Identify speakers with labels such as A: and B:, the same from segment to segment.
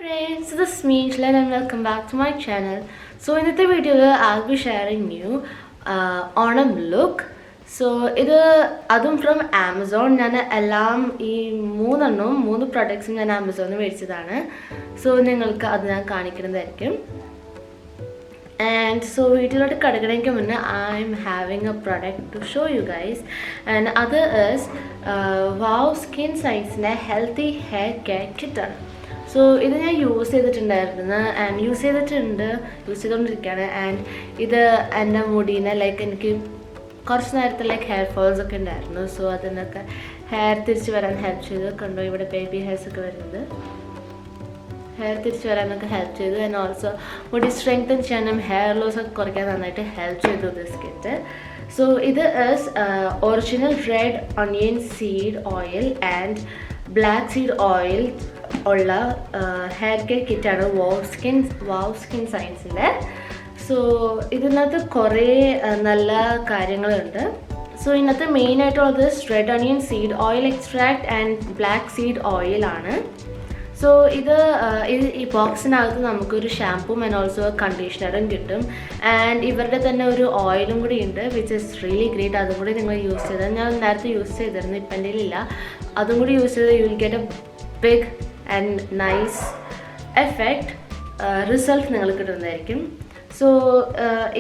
A: friends, this is me Angelin and welcome back to my channel. So in this video I'll be sharing you Onam Look. So ഇത് അതും from Amazon. ഞാൻ എല്ലാം ഈ മൂന്ന് പ്രൊഡക്ട്സും ഞാൻ ആമസോണിൽ നിന്ന് മേടിച്ചതാണ്. സോ നിങ്ങൾക്ക് അത് ഞാൻ കാണിക്കുന്നതായിരിക്കും. And so വീട്ടിലോട്ട് കടക്കണമെങ്കിൽ മുന്നേ I'm having a product to show you guys. And other is Wow Skin Science's Healthy Hair Care Kit. So ഇത് ഞാൻ യൂസ് ചെയ്തിട്ടുണ്ടായിരുന്നു ആൻഡ് യൂസ് ചെയ്തുകൊണ്ടിരിക്കുകയാണ്. ആൻഡ് ഇത് എൻ്റെ മുടീനെ എനിക്ക് കുറച്ച് നേരത്തെ ഹെയർ ഫോൾസ് ഒക്കെ ഉണ്ടായിരുന്നു. സോ അതിനൊക്കെ ഹെയർ തിരിച്ച് വരാൻ ഹെൽപ്പ് ചെയ്തു. കണ്ടോ ഇവിടെ ബേബി ഹെയർസ് ഒക്കെ വരുന്നത്. ഹെയർ തിരിച്ച് വരാനൊക്കെ ഹെൽപ്പ് ചെയ്തു. ആൻഡ് ഓൾസോ മുടി സ്ട്രെങ്തൻ ചെയ്യാനും ഹെയർ ലോസ് ഒക്കെ കുറയ്ക്കാൻ നന്നായിട്ട് ഹെൽപ്പ് ചെയ്തു ദിസ് കിറ്റ്. സോ ഇത് is original red onion seed oil and black seed oil ഉള്ള ഹെയർ കെയർ കിറ്റാണ് വാവ് സ്കിൻ സയൻസിൻ്റെ. സോ ഇതിനകത്ത് കുറേ നല്ല കാര്യങ്ങളുണ്ട്. സോ ഇതിനകത്ത് മെയിനായിട്ടുള്ളത് red onion seed oil extract and black seed ഓയിലാണ്. സോ ഇത് ഈ ബോക്സിനകത്ത് നമുക്കൊരു ഷാമ്പൂം ആൻഡ് ഓൾസോ കണ്ടീഷണറും കിട്ടും. ആൻഡ് ഇവരുടെ തന്നെ ഒരു ഓയിലും കൂടി ഉണ്ട് വിച്ച് ഇസ് റിയലി ഗ്രേറ്റ്. അതും കൂടി നിങ്ങൾ യൂസ് ചെയ്താൽ, ഞാൻ നേരത്തെ യൂസ് ചെയ്തിരുന്നു, ഇപ്പം എൻ്റെ ഇല്ല. അതും കൂടി യൂസ് ചെയ്താൽ you will get a big and nice effect result നിങ്ങൾക്ക് കിട്ടുന്നതായിരിക്കും. സോ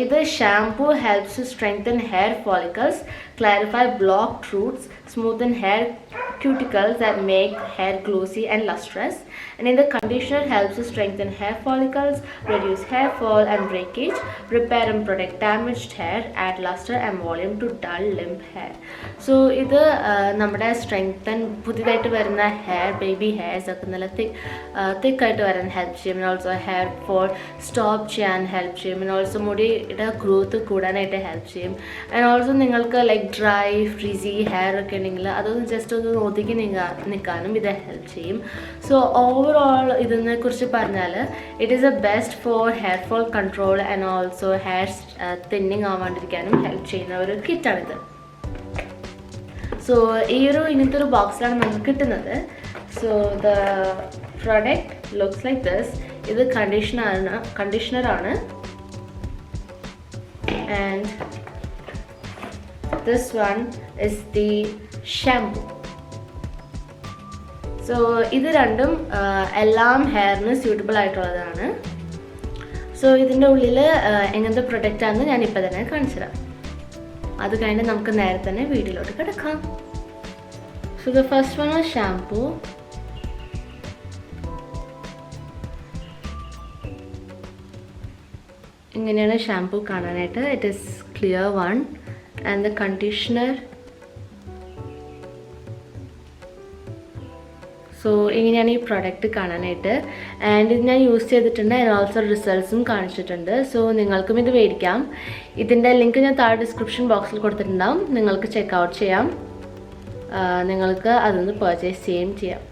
A: ഇത് shampoo helps to strengthen hair follicles, clarify blocked roots, smoothen hair cuticles that make hair glossy and lustrous. And in the conditioner helps to strengthen hair follicles, reduce hair fall and breakage, repair and protect damaged hair, add luster and volume to dull limp hair. So ഇത് നമ്മുടെ strengthen പുതിയതായിട്ട് വരുന്ന hair baby hairs ഒക്കെ നല്ല തിക്കായിട്ട് വരാൻ help ചെയ്യും. And also hair fall stop ചെയ്യാൻ ഹെൽപ്പ് ചെയ്യും. ആൻഡ് ഓൾസോ മുടിയുടെ ഗ്രോത്ത് കൂടാനായിട്ട് ഹെൽപ്പ് ചെയ്യും. ആൻഡ് ഓൾസോ നിങ്ങൾക്ക് ഡ്രൈ ഫ്രീസി ഹെയർ ഒക്കെ ഉണ്ടെങ്കിൽ അതൊന്ന് ജസ്റ്റ് ഒന്ന് ഒതുക്കി നിൽക്കാനും ഇത് ഹെൽപ്പ് ചെയ്യും. സോ ഓവറോൾ ഇതിനെ കുറിച്ച് പറഞ്ഞാൽ it is a best for hair fall control and also hair thinning ആവാണ്ടിരിക്കാനും ഹെൽപ്പ് ചെയ്യുന്ന ഒരു കിറ്റാണിത്. സോ ഇങ്ങനത്തെ ഒരു ബോക്സിലാണ് നമുക്ക് കിട്ടുന്നത്. So the product looks like this. ഇത് കണ്ടീഷണറാണ് and this one is the shampoo. So ഇത് രണ്ടും എല്ലാം ഹെയറിന് സ്യൂട്ടബിൾ ആയിട്ടുള്ളതാണ്. സോ ഇതിൻ്റെ ഉള്ളിൽ എങ്ങനത്തെ പ്രൊഡക്റ്റ് ആണെന്ന് ഞാനിപ്പോൾ തന്നെ കാണിച്ചു തരാം. അത് കഴിഞ്ഞ് നമുക്ക് നേരെ തന്നെ വീട്ടിലോട്ട് കിടക്കാം. So the first one is shampoo. ഇങ്ങനെയാണ് ഷാംപൂ കാണാനായിട്ട്. It is clear one. And the conditioner. So ഇങ്ങനെയാണ് ഈ പ്രൊഡക്റ്റ് കാണാനായിട്ട്. ആൻഡ് ഇത് ഞാൻ യൂസ് ചെയ്തിട്ടുണ്ട് ആൻഡ് ഓൾസോ റിസൾട്ട്സും കാണിച്ചിട്ടുണ്ട്. സോ നിങ്ങൾക്കും ഇത് മേടിക്കാം. ഇതിൻ്റെ ലിങ്ക് ഞാൻ താഴെ ഡിസ്ക്രിപ്ഷൻ ബോക്സിൽ കൊടുത്തിട്ടുണ്ടാവും. നിങ്ങൾക്ക് ചെക്ക് ഔട്ട് ചെയ്യാം. നിങ്ങൾക്ക് അതൊന്ന് പർച്ചേസ് ചെയ്യാം.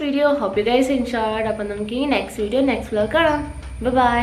A: Video. Hope you guys enjoyed. അപ്പം നമുക്ക് ഈ നെക്സ്റ്റ് വീഡിയോ നെക്സ്റ്റ് വ്ലോഗ് കാണാം. ബൈ.